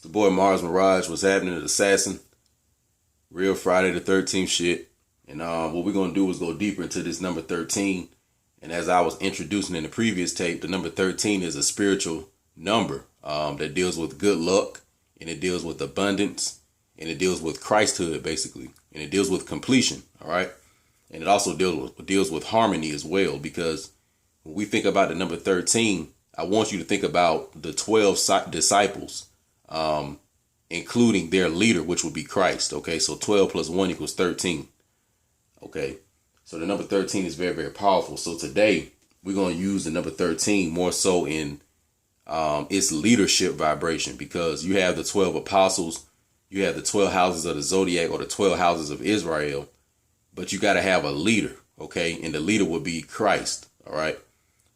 The boy Mars Mirage. Was happening, at Assassin. Real Friday the 13th shit. And what we're going to do is go deeper into this number 13. And as I was introducing in the previous tape, the number 13 is a spiritual number that deals with good luck, and it deals with abundance, and it deals with Christhood, basically. And it deals with completion, all right? And it also deals with harmony as well, because when we think about the number 13, I want you to think about the 12 disciples, including their leader, which would be Christ. Okay, so 12 plus 1 equals 13. Okay, so the number 13 is very, very powerful. So today we're going to use the number 13 more so in its leadership vibration, because you have the 12 apostles, you have the 12 houses of the Zodiac, or the 12 houses of Israel, but you got to have a leader. Okay, and the leader would be Christ. All right.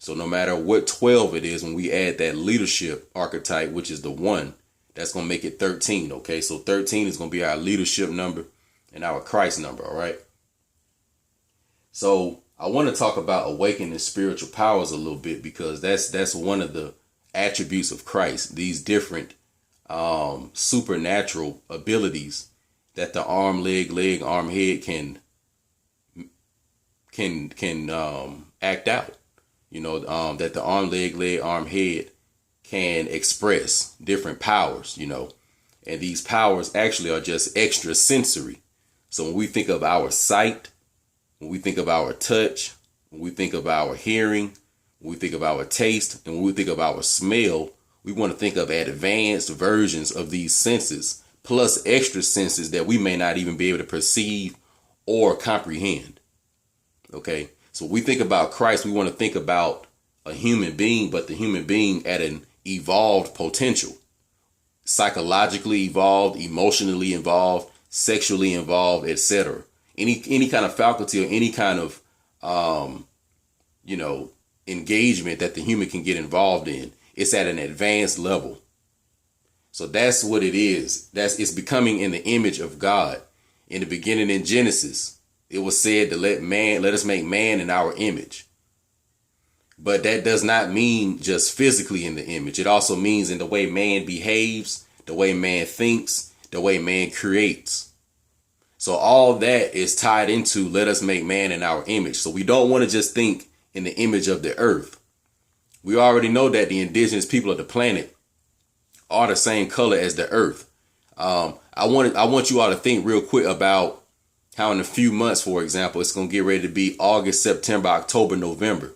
So no matter what 12 it is, when we add that leadership archetype, which is the 1, that's going to make it 13. Okay, so 13 is going to be our leadership number and our Christ number. All right. So I want to talk about awakening spiritual powers a little bit, because that's one of the attributes of Christ. These different supernatural abilities that the arm, leg, arm, head can act out. You know, that the arm, leg, arm, head can express different powers, you know, and these powers actually are just extra sensory. So when we think of our sight, when we think of our touch, when we think of our hearing, when we think of our taste, and when we think of our smell, we want to think of advanced versions of these senses, plus extra senses that we may not even be able to perceive or comprehend. Okay. So when we think about Christ, we want to think about a human being, but the human being at an evolved potential, psychologically evolved, emotionally involved, sexually involved, etc. Any kind of faculty or any kind of, engagement that the human can get involved in, it's at an advanced level. So that's what it is. It's becoming in the image of God. In the beginning, in Genesis, it was said to let us make man in our image. But that does not mean just physically in the image. It also means in the way man behaves, the way man thinks, the way man creates. So all that is tied into let us make man in our image. So we don't want to just think in the image of the earth. We already know that the indigenous people of the planet are the same color as the earth. I want you all to think real quick about how in a few months, for example, it's going to get ready to be August, September, October, November.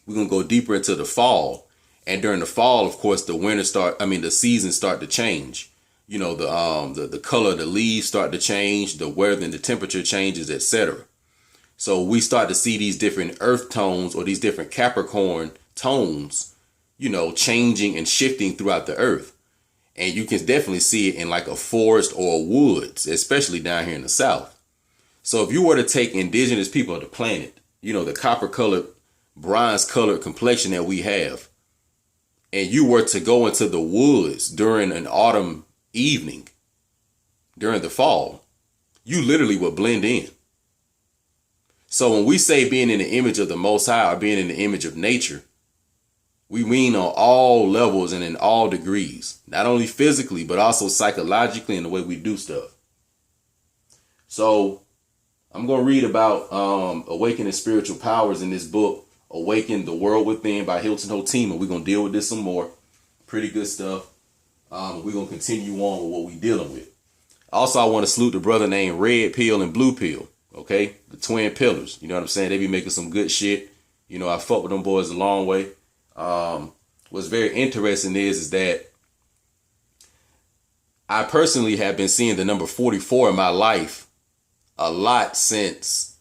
We're going to go deeper into the fall. And during the fall, of course, the seasons start to change. You know, the color of the leaves start to change, the weather and the temperature changes, etc. So we start to see these different earth tones, or these different Capricorn tones, you know, changing and shifting throughout the earth. And you can definitely see it in like a forest or woods, especially down here in the South. So if you were to take indigenous people of the planet, you know, the copper colored, bronze colored complexion that we have, and you were to go into the woods during an autumn evening, during the fall, you literally would blend in. So when we say being in the image of the Most High, or being in the image of nature, we mean on all levels and in all degrees, not only physically, but also psychologically in the way we do stuff. So I'm going to read about awakening spiritual powers in this book, Awaken the World Within by Hilton Hotima. We're going to deal with this some more. Pretty good stuff. We're going to continue on with what we're dealing with. Also, I want to salute the brother named Red Pill and Blue Pill. Okay, the twin pillars. You know what I'm saying? They be making some good shit. You know, I fuck with them boys a long way. What's very interesting is that I personally have been seeing the number 44 in my life a lot since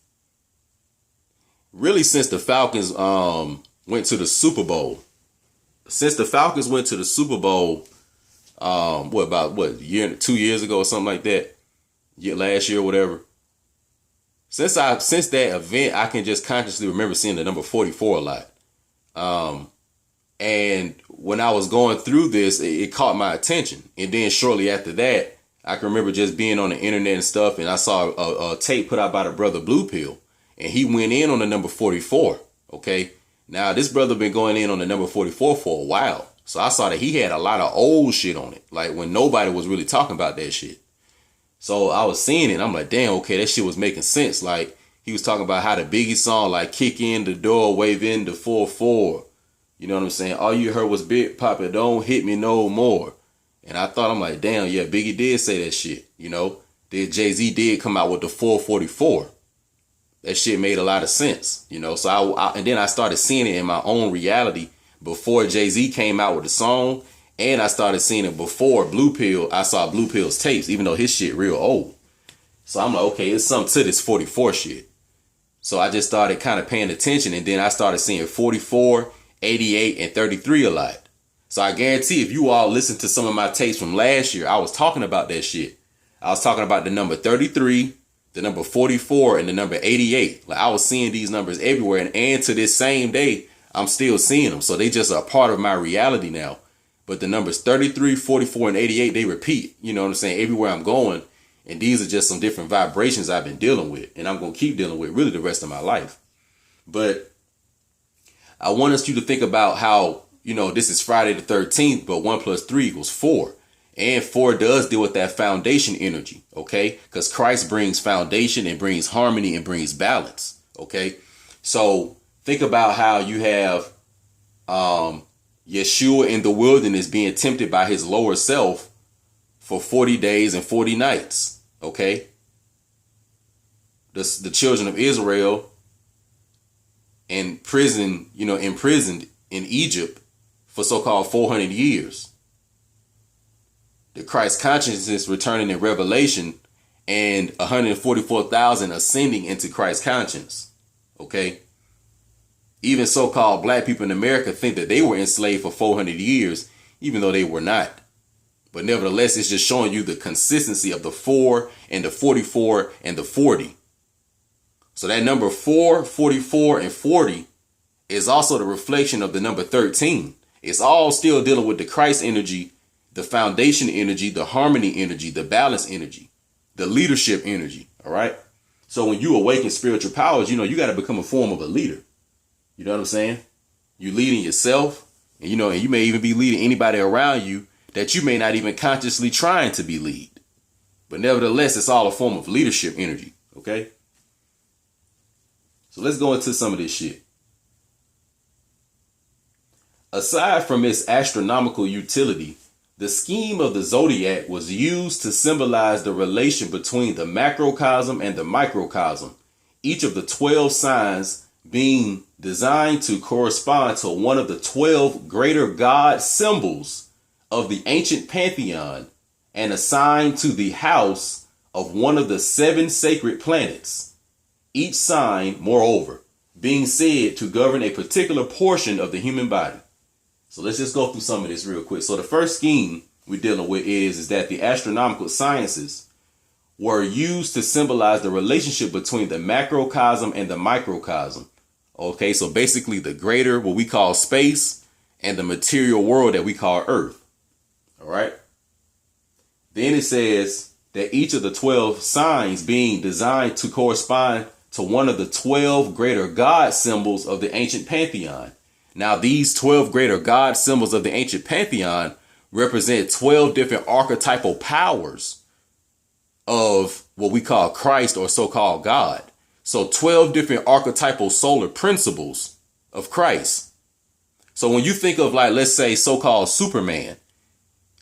the Falcons went to the Super Bowl. Since the Falcons went to the Super Bowl, a year, 2 years ago or something like that, last year or whatever. Since that event, I can just consciously remember seeing the number 44 a lot. And when I was going through this, it caught my attention. And then shortly after that, I can remember just being on the internet and stuff, and I saw a tape put out by the brother Blue Pill, and he went in on the number 44. Okay. Now this brother been going in on the number 44 for a while. So I saw that he had a lot of old shit on it, like when nobody was really talking about that shit. So I was seeing it, and I'm like, damn, okay, that shit was making sense. Like, he was talking about how the Biggie song, like, kick in the door, wave in the 4-4. You know what I'm saying? All you heard was Big Papa, don't hit me no more. And I thought, I'm like, damn, yeah, Biggie did say that shit, you know? Then Jay-Z did come out with the 444. That shit made a lot of sense, you know? So and then I started seeing it in my own reality before Jay-Z came out with the song. And I started seeing it before Blue Pill. I saw Blue Pill's tapes, even though his shit real old. So I'm like, okay, it's something to this 44 shit. So I just started kind of paying attention. And then I started seeing 44, 88, and 33 a lot. So I guarantee if you all listen to some of my tapes from last year, I was talking about that shit. I was talking about the number 33, the number 44, and the number 88. Like, I was seeing these numbers everywhere. And to this same day, I'm still seeing them. So they just are a part of my reality now. But the numbers 33, 44, and 88, they repeat, you know what I'm saying, everywhere I'm going. And these are just some different vibrations I've been dealing with. And I'm going to keep dealing with really the rest of my life. But I want us you to think about how, you know, this is Friday the 13th, but 1 + 3 = 4. And 4 does deal with that foundation energy, okay? Because Christ brings foundation and brings harmony and brings balance, okay? So think about how you have Yeshua in the wilderness being tempted by his lower self for 40 days and 40 nights. Okay. The children of Israel in prison, you know, imprisoned in Egypt for so-called 400 years. The Christ consciousness returning in Revelation and 144,000 ascending into Christ's conscience. Okay. Even so-called black people in America think that they were enslaved for 400 years, even though they were not. But nevertheless, it's just showing you the consistency of the 4 and the 44 and the 40. So that number 4, 44, and 40 is also the reflection of the number 13. It's all still dealing with the Christ energy, the foundation energy, the harmony energy, the balance energy, the leadership energy. All right. So when you awaken spiritual powers, you know, you got to become a form of a leader. You know what I'm saying? You leading yourself, and you know, and you may even be leading anybody around you that you may not even consciously trying to be lead. But nevertheless, it's all a form of leadership energy. Okay. So let's go into some of this shit. Aside from its astronomical utility, the scheme of the zodiac was used to symbolize the relation between the macrocosm and the microcosm, each of the 12 signs being designed to correspond to one of the 12 greater god symbols of the ancient pantheon and assigned to the house of one of the 7 sacred planets. Each sign, moreover, being said to govern a particular portion of the human body. So let's just go through some of this real quick. So the first scheme we're dealing with is that the astronomical sciences were used to symbolize the relationship between the macrocosm and the microcosm. Okay, so basically the greater, what we call space, and the material world that we call Earth. All right. Then it says that each of the 12 signs being designed to correspond to one of the 12 greater god symbols of the ancient pantheon. Now, these 12 greater god symbols of the ancient pantheon represent 12 different archetypal powers of what we call Christ or so-called God. So 12 different archetypal solar principles of Christ. So when you think of, like, let's say so-called Superman,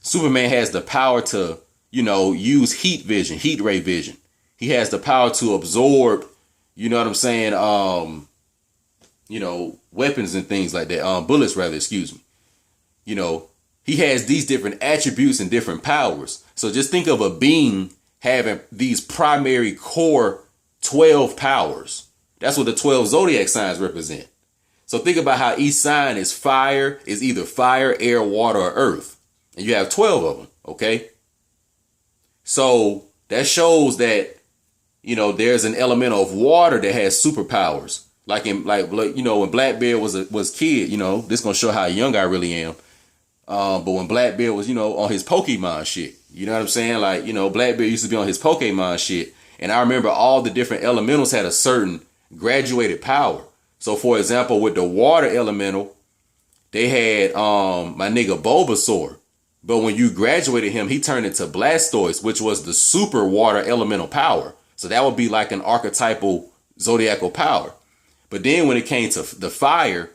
Superman has the power to, you know, use heat vision, heat ray vision. He has the power to absorb, you know what I'm saying? You know, weapons and things like that. Bullets, rather, excuse me. You know, he has these different attributes and different powers. So just think of a being having these primary core 12 powers. That's what the 12 zodiac signs represent. So think about how each sign is fire, is either fire, air, water, or earth. And you have 12 of them. Okay. So that shows that, you know, there's an element of water that has superpowers. Like you know, when Blackbeard was kid, you know, this gonna show how young I really am. But when Blackbeard was, you know, on his Pokemon shit, you know what I'm saying? Like, you know, Blackbeard used to be on his Pokemon shit. And I remember all the different elementals had a certain graduated power. So for example, with the water elemental, they had my nigga Bulbasaur. But when you graduated him, he turned into Blastoise, which was the super water elemental power. So that would be like an archetypal zodiacal power. But then when it came to the fire,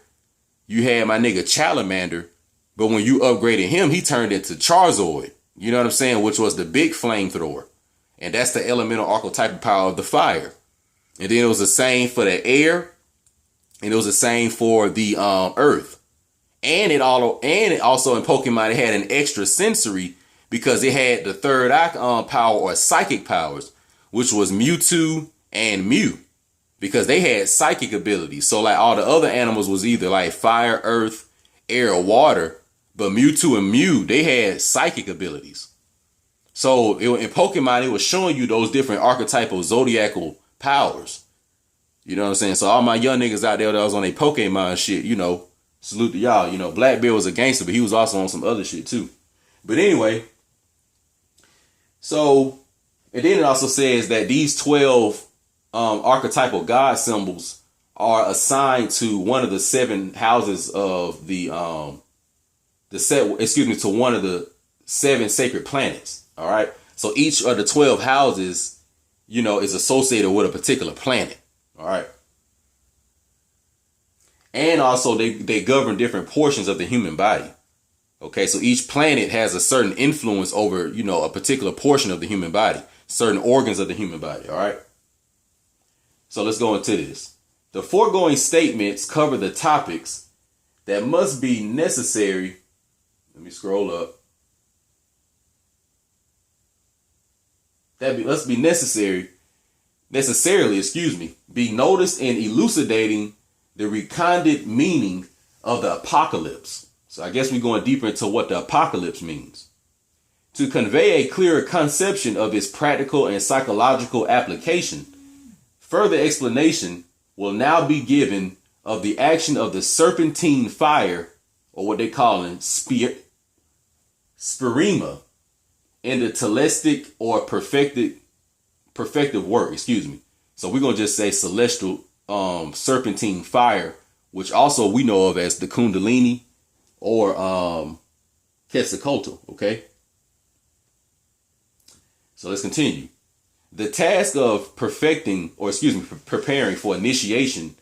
you had my nigga Charmander. But when you upgraded him, he turned into Charizard. You know what I'm saying? Which was the big flamethrower. And that's the elemental archetypal power of the fire. And then it was the same for the air. And it was the same for the earth. And it also in Pokemon, it had an extra sensory because it had the third eye power or psychic powers, which was Mewtwo and Mew, because they had psychic abilities. So like all the other animals was either like fire, earth, air, or water, but Mewtwo and Mew, they had psychic abilities. So in Pokemon, it was showing you those different archetypal zodiacal powers. You know what I'm saying? So all my young niggas out there that was on a Pokemon shit, you know, salute to y'all. You know, Blackbeard was a gangster, but he was also on some other shit too. But anyway, so, and then it also says that these 12 archetypal god symbols are assigned to one of the 7 houses of to one of the 7 sacred planets. All right. So each of the 12 houses, you know, is associated with a particular planet. All right. And also they govern different portions of the human body. Okay, so each planet has a certain influence over, you know, a particular portion of the human body, certain organs of the human body. All right. So let's go into this. The foregoing statements cover the topics that must be necessary. Let me scroll up. Must be necessarily, be noticed in elucidating the reconded meaning of the apocalypse. So I guess we're going deeper into what the apocalypse means. To convey a clearer conception of its practical and psychological application, further explanation will now be given of the action of the Serpentine Fire, or what they call in spirema, in the telestic or perfective work. So we're going to just say celestial serpentine fire, which also we know of as the Kundalini or Quetzalcoatl. Okay. So let's continue. The task of preparing for initiation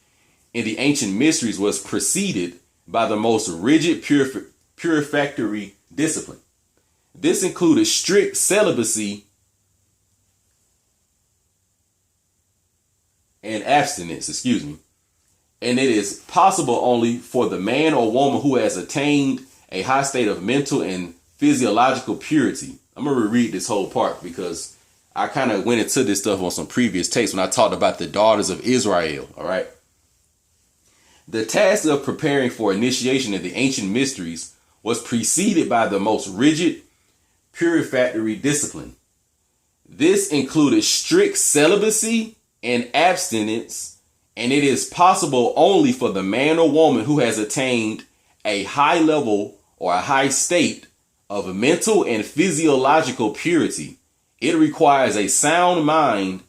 in the ancient mysteries was preceded by the most rigid purificatory discipline. This included strict celibacy and abstinence, and it is possible only for the man or woman who has attained a high state of mental and physiological purity. I'm going to reread this whole part because I kind of went into this stuff on some previous tapes when I talked about the daughters of Israel. All right. The task of preparing for initiation in the ancient mysteries was preceded by the most rigid purificatory discipline. This included strict celibacy and abstinence, and it is possible only for the man or woman who has attained a high level or a high state of mental and physiological purity. It requires a sound mind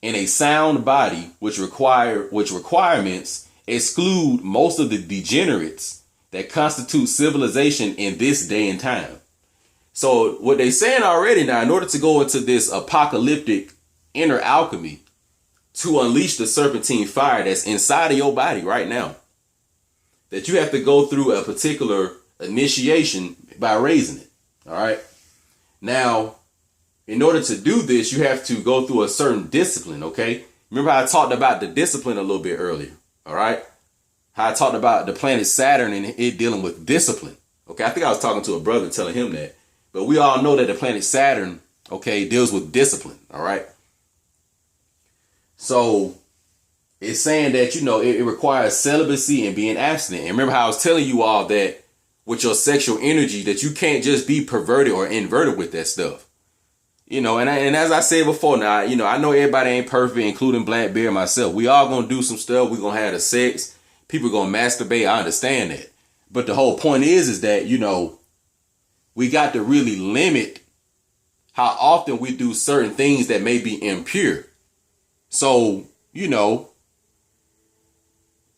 and a sound body, which requirements exclude most of the degenerates that constitute civilization in this day and time. So what they're saying already now, in order to go into this apocalyptic inner alchemy, to unleash the serpentine fire that's inside of your body right now, that you have to go through a particular initiation by raising it. All right. Now, in order to do this, you have to go through a certain discipline. Okay. Remember how I talked about the discipline a little bit earlier. All right. How I talked about the planet Saturn and it dealing with discipline. Okay. I think I was talking to a brother telling him that, but we all know that the planet Saturn, okay, deals with discipline. All right. So it's saying that, you know, it requires celibacy and being abstinent. And remember how I was telling you all that with your sexual energy, that you can't just be perverted or inverted with that stuff. You know, and as I said before, now, you know, I know everybody ain't perfect, including Blackbeard, myself. We all going to do some stuff. We're going to have the sex. People going to masturbate. I understand that. But the whole point is that, you know, we got to really limit how often we do certain things that may be impure. So, you know,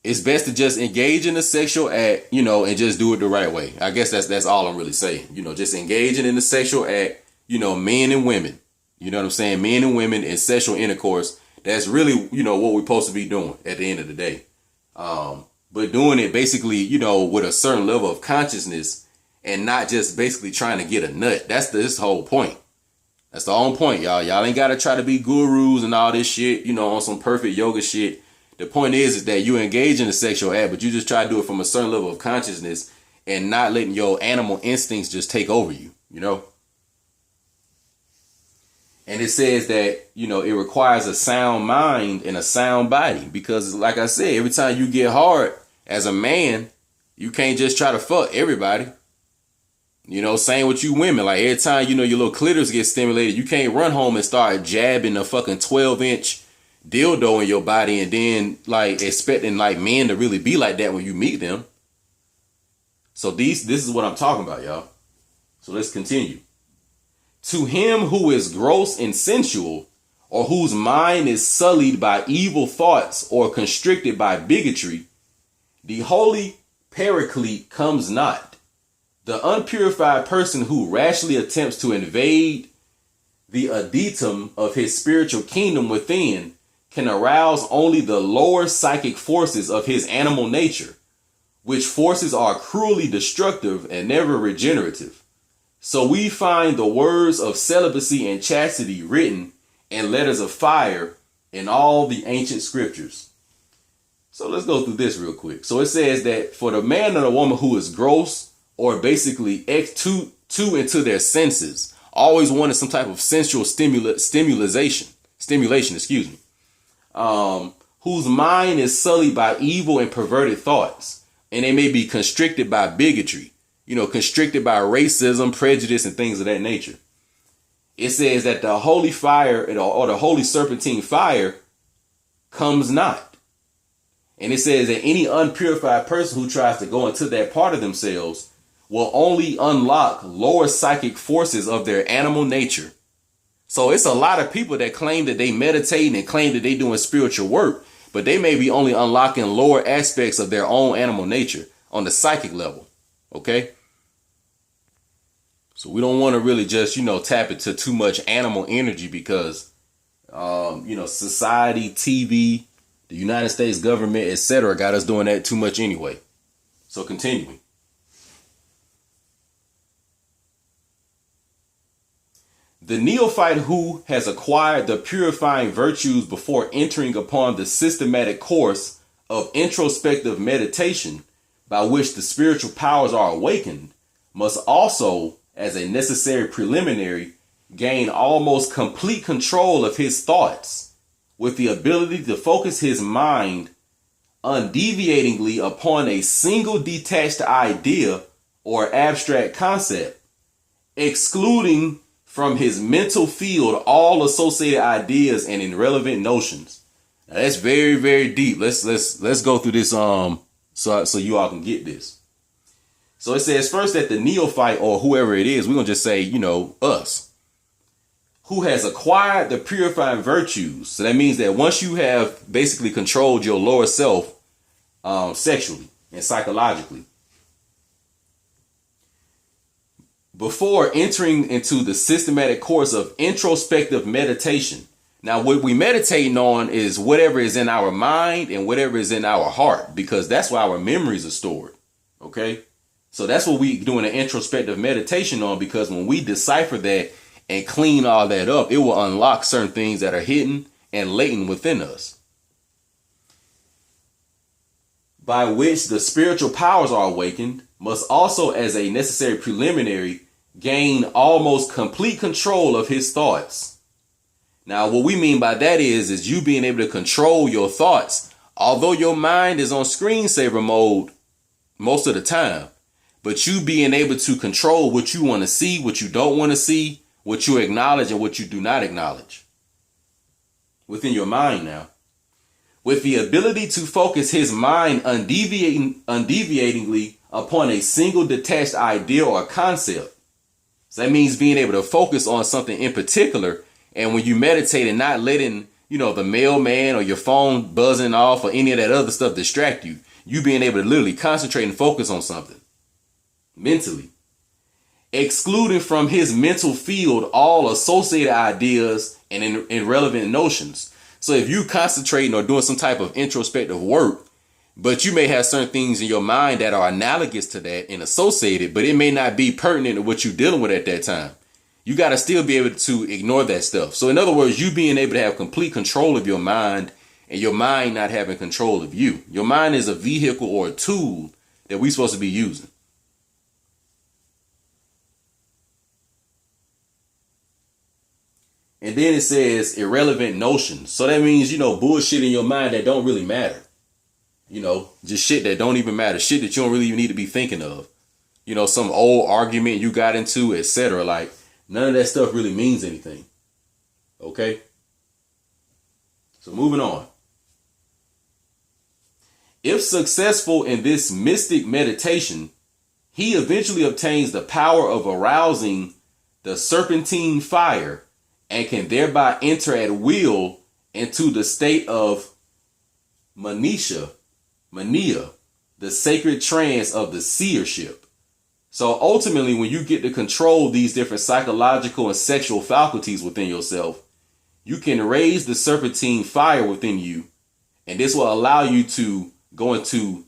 it's best to just engage in the sexual act, and just do it the right way. I guess that's all I'm really saying. Just engaging in the sexual act, men and women. You know what I'm saying? Men and women in sexual intercourse. That's really, what we're supposed to be doing at the end of the day. But doing it basically, with a certain level of consciousness and not just basically trying to get a nut. That's this whole point. That's the whole point, y'all. Y'all ain't got to try to be gurus and all this shit, on some perfect yoga shit. The point is that you engage in the sexual act, but you just try to do it from a certain level of consciousness and not letting your animal instincts just take over you, And it says that, it requires a sound mind and a sound body because, like I said, every time you get hard as a man, you can't just try to fuck everybody. Same with you women. Like every time, your little clitoris gets stimulated, you can't run home and start jabbing a fucking 12-inch dildo in your body and then like expecting like men to really be like that when you meet them. So this is what I'm talking about, y'all. So let's continue. To him who is gross and sensual, or whose mind is sullied by evil thoughts or constricted by bigotry, the holy paraclete comes not. The unpurified person who rashly attempts to invade the adytum of his spiritual kingdom within can arouse only the lower psychic forces of his animal nature, which forces are cruelly destructive and never regenerative. So we find the words of celibacy and chastity written in letters of fire in all the ancient scriptures. So let's go through this real quick. So it says that for the man or the woman who is gross or basically too into their senses, always wanted some type of sensual stimulation, whose mind is sullied by evil and perverted thoughts, and they may be constricted by bigotry, constricted by racism, prejudice, and things of that nature. It says that the holy fire or the holy serpentine fire comes not. And it says that any unpurified person who tries to go into that part of themselves will only unlock lower psychic forces of their animal nature. So it's a lot of people that claim that they meditate and claim that they doing spiritual work, but they may be only unlocking lower aspects of their own animal nature on the psychic level. Okay. So we don't want to really just, tap into too much animal energy because, society, TV, the United States government, etc. got us doing that too much anyway. So continuing. The neophyte who has acquired the purifying virtues before entering upon the systematic course of introspective meditation by which the spiritual powers are awakened must also, as a necessary preliminary, gain almost complete control of his thoughts with the ability to focus his mind undeviatingly upon a single detached idea or abstract concept, excluding from his mental field all associated ideas and irrelevant notions. Now that's very, very deep. Let's go through this so you all can get this. So it says first that the neophyte, or whoever it is, we're gonna just say, us, who has acquired the purifying virtues. So that means that once you have basically controlled your lower self sexually and psychologically, before entering into the systematic course of introspective meditation. Now, what we meditating on is whatever is in our mind and whatever is in our heart, because that's where our memories are stored. Okay. So that's what we doing an introspective meditation on, because when we decipher that and clean all that up, it will unlock certain things that are hidden and latent within us, by which the spiritual powers are awakened, must also, as a necessary preliminary, gain almost complete control of his thoughts. Now, what we mean by that is you being able to control your thoughts, although your mind is on screensaver mode most of the time, but you being able to control what you want to see, what you don't want to see, what you acknowledge and what you do not acknowledge within your mind now, with the ability to focus his mind undeviatingly upon a single detached idea or concept. So that means being able to focus on something in particular. And when you meditate and not letting the mailman or your phone buzzing off or any of that other stuff distract you. You being able to literally concentrate and focus on something mentally. Excluding from his mental field all associated ideas and irrelevant notions. So if you concentrating or doing some type of introspective work, but you may have certain things in your mind that are analogous to that and associated, but it may not be pertinent to what you're dealing with at that time. You got to still be able to ignore that stuff. So in other words, you being able to have complete control of your mind and your mind not having control of you. Your mind is a vehicle or a tool that we're supposed to be using. And then it says irrelevant notions. So that means, bullshit in your mind that don't really matter. Just shit that don't even matter. Shit that you don't really even need to be thinking of. Some old argument you got into, etc. Like, none of that stuff really means anything. Okay? So moving on. If successful in this mystic meditation, he eventually obtains the power of arousing the Serpentine Fire and can thereby enter at will into the state of mania, the sacred trance of the seership. So ultimately, when you get to control these different psychological and sexual faculties within yourself, you can raise the Serpentine Fire within you, and this will allow you to go into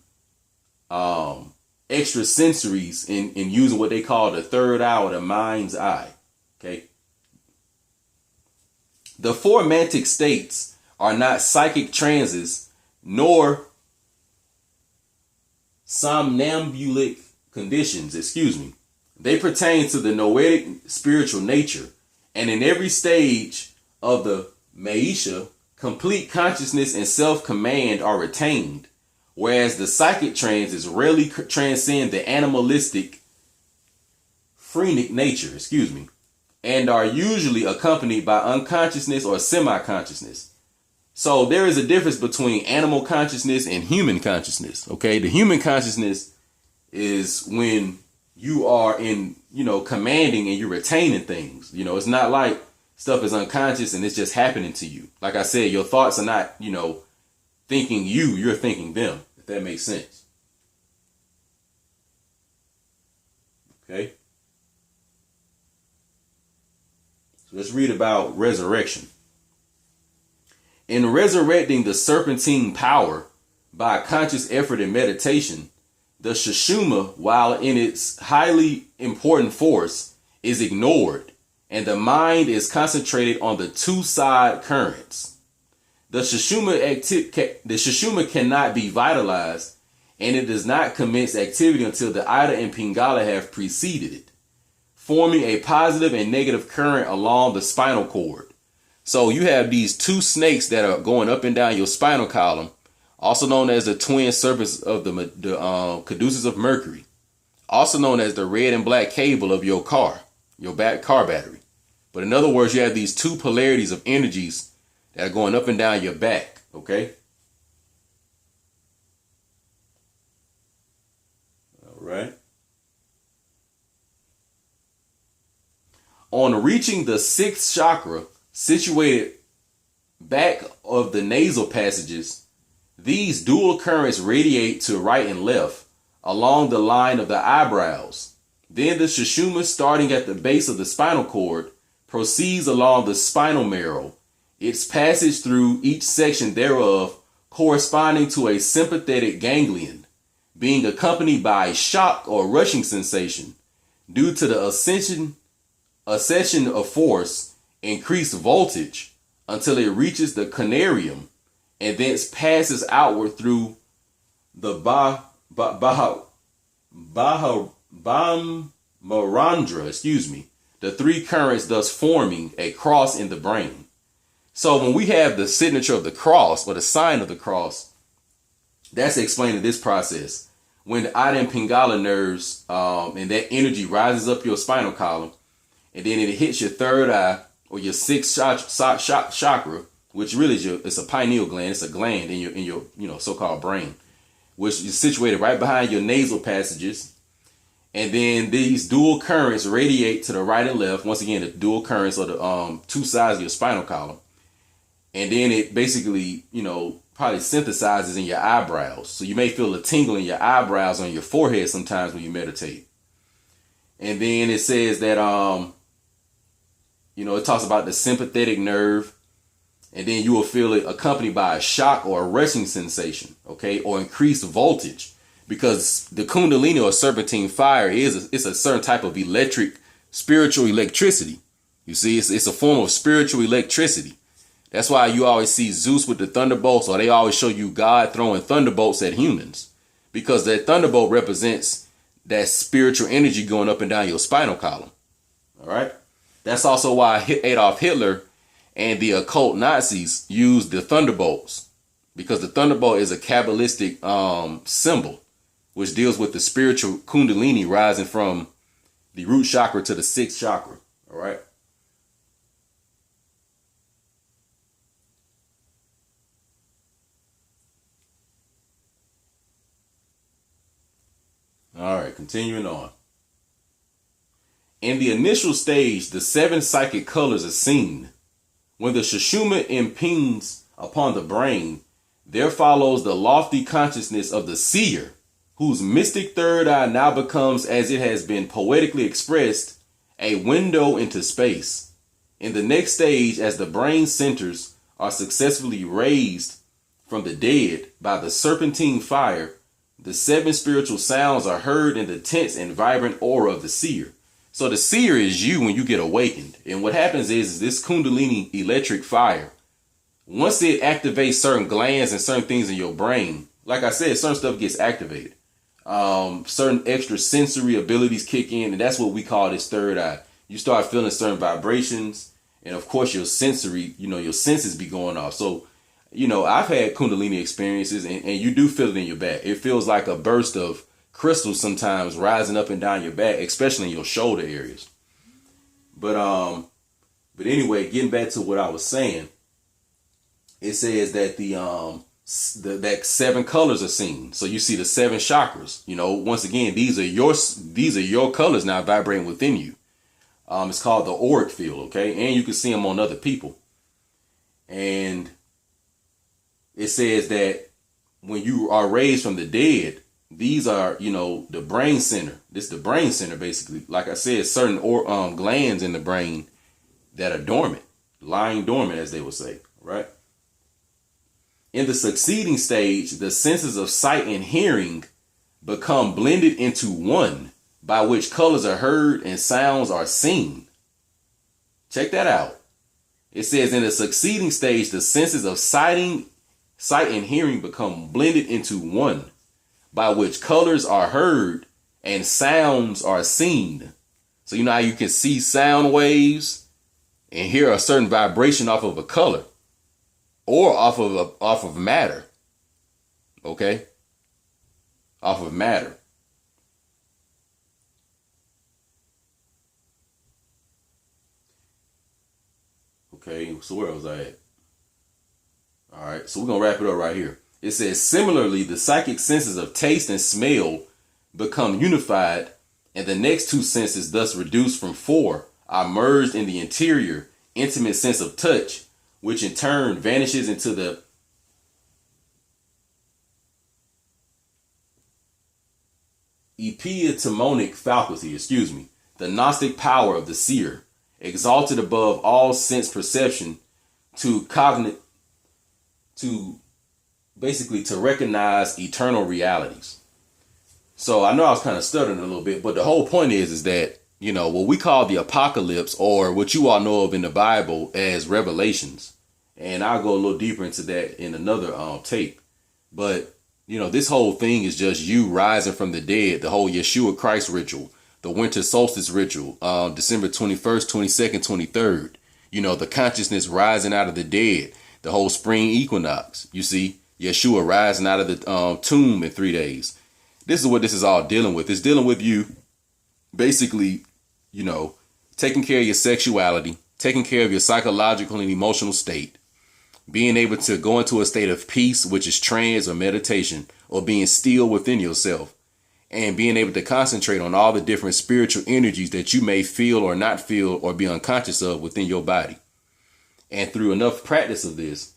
extra sensories in using what they call the third eye or the mind's eye. Okay. The four mantic states are not psychic trances nor somnambulic conditions, They pertain to the noetic spiritual nature, and in every stage of the Maisha, complete consciousness and self-command are retained, whereas the psychic trances rarely transcend the animalistic phrenic nature, and are usually accompanied by unconsciousness or semi-consciousness. So there is a difference between animal consciousness and human consciousness. Okay. The human consciousness is when you are in, commanding and you're retaining things. It's not like stuff is unconscious and it's just happening to you. Like I said, your thoughts are not, thinking you're thinking them, if that makes sense. Okay. So let's read about resurrection. In resurrecting the serpentine power by conscious effort and meditation, the Sushumna, while in its highly important force, is ignored, and the mind is concentrated on the two side currents. The Sushumna cannot be vitalized, and it does not commence activity until the Ida and Pingala have preceded it, forming a positive and negative current along the spinal cord. So you have these two snakes that are going up and down your spinal column, also known as the twin serpents of the caduceus of Mercury, also known as the red and black cable of your car battery. But in other words, you have these two polarities of energies that are going up and down your back. Okay. All right. On reaching the sixth chakra, situated back of the nasal passages, these dual currents radiate to right and left along the line of the eyebrows. Then the Sushumna, starting at the base of the spinal cord, proceeds along the spinal marrow, its passage through each section thereof corresponding to a sympathetic ganglion, being accompanied by a shock or rushing sensation due to the accession of force, increased voltage, until it reaches the canarium and thence passes outward through the Bhamarandra, the three currents, thus forming a cross in the brain. So when we have the signature of the cross or the sign of the cross, that's explaining this process. When the Ida and Pingala nerves and that energy rises up your spinal column, and then it hits your third eye or your sixth chakra, which really is it's a pineal gland. It's a gland in your so-called brain, which is situated right behind your nasal passages. And then these dual currents radiate to the right and left. Once again, the dual currents are the two sides of your spinal column. And then it basically, probably synthesizes in your eyebrows. So you may feel a tingle in your eyebrows on your forehead sometimes when you meditate. And then it says that, it talks about the sympathetic nerve. And then you will feel it accompanied by a shock or a rushing sensation, okay, or increased voltage. Because the Kundalini or Serpentine Fire it's a certain type of spiritual electricity. You see, it's a form of spiritual electricity. That's why you always see Zeus with the thunderbolts, or they always show you God throwing thunderbolts at humans. Because that thunderbolt represents that spiritual energy going up and down your spinal column. All right. That's also why Adolf Hitler and the occult Nazis used the thunderbolts, because the thunderbolt is a Kabbalistic symbol, which deals with the spiritual Kundalini rising from the root chakra to the sixth chakra. All right. All right, continuing on. In the initial stage, the 7 psychic colors are seen. When the Sushumna impinges upon the brain, there follows the lofty consciousness of the seer, whose mystic third eye now becomes, as it has been poetically expressed, a window into space. In the next stage, as the brain centers are successfully raised from the dead by the Serpentine Fire, the 7 spiritual sounds are heard in the tense and vibrant aura of the seer. So the seer is you when you get awakened. And what happens is this Kundalini electric fire, once it activates certain glands and certain things in your brain, like I said, certain stuff gets activated. Certain extra sensory abilities kick in, and that's what we call this third eye. You start feeling certain vibrations, and of course your sensory, your senses be going off. So, I've had Kundalini experiences, and you do feel it in your back. It feels like a burst of crystals sometimes rising up and down your back, especially in your shoulder areas. But anyway, getting back to what I was saying, it says that that 7 colors are seen. So you see the 7 chakras. Once again, these are your colors now vibrating within you. It's called the auric field, okay? And you can see them on other people. And it says that when you are raised from the dead, these are, the brain center. This is the brain center, basically. Like I said, certain glands in the brain that are dormant, lying dormant, as they would say, right? In the succeeding stage, the senses of sight and hearing become blended into one, by which colors are heard and sounds are seen. Check that out. It says in the succeeding stage, the senses of sight and hearing become blended into one, by which colors are heard and sounds are seen. So you know how you can see sound waves and hear a certain vibration off of a color or off of matter. Okay? Off of matter. Okay, so where was I at? All right, so we're going to wrap it up right here. It says, similarly, the psychic senses of taste and smell become unified, and the next 2 senses, thus reduced from 4, are merged in the interior, intimate sense of touch, which in turn vanishes into the epietomonic faculty, the Gnostic power of the seer, exalted above all sense perception to recognize eternal realities. So I know I was kind of stuttering a little bit, but the whole point is that, what we call the apocalypse, or what you all know of in the Bible as revelations. And I'll go a little deeper into that in another tape. But, this whole thing is just you rising from the dead, the whole Yeshua Christ ritual, the winter solstice ritual, December 21st, 22nd, 23rd, the consciousness rising out of the dead, the whole spring equinox, you see, Yeshua rising out of the tomb in 3 days. This is what this is all dealing with. It's dealing with you basically, taking care of your sexuality, taking care of your psychological and emotional state, being able to go into a state of peace, which is trance or meditation, or being still within yourself, and being able to concentrate on all the different spiritual energies that you may feel or not feel or be unconscious of within your body. And through enough practice of this,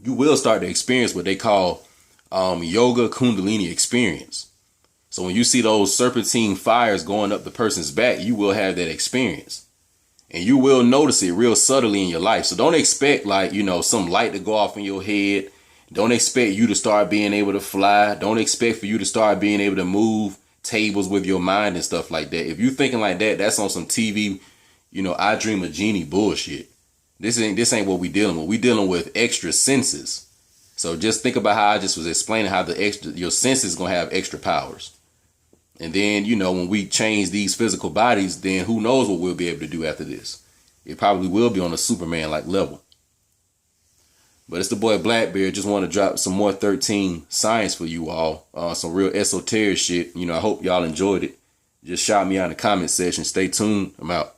you will start to experience what they call yoga kundalini experience. So when you see those serpentine fires going up the person's back, you will have that experience. And you will notice it real subtly in your life. So don't expect like, some light to go off in your head. Don't expect you to start being able to fly. Don't expect for you to start being able to move tables with your mind and stuff like that. If you're thinking like that, that's on some TV, I dream of genie bullshit. This ain't what we dealing with. We dealing with extra senses. So just think about how I just was explaining how your senses gonna have extra powers. And then, when we change these physical bodies, then who knows what we'll be able to do after this. It probably will be on a Superman-like level. But it's the boy Blackbeard. Just want to drop some more 13 science for you all. Some real esoteric shit. I hope y'all enjoyed it. Just shout me out in the comment section. Stay tuned. I'm out.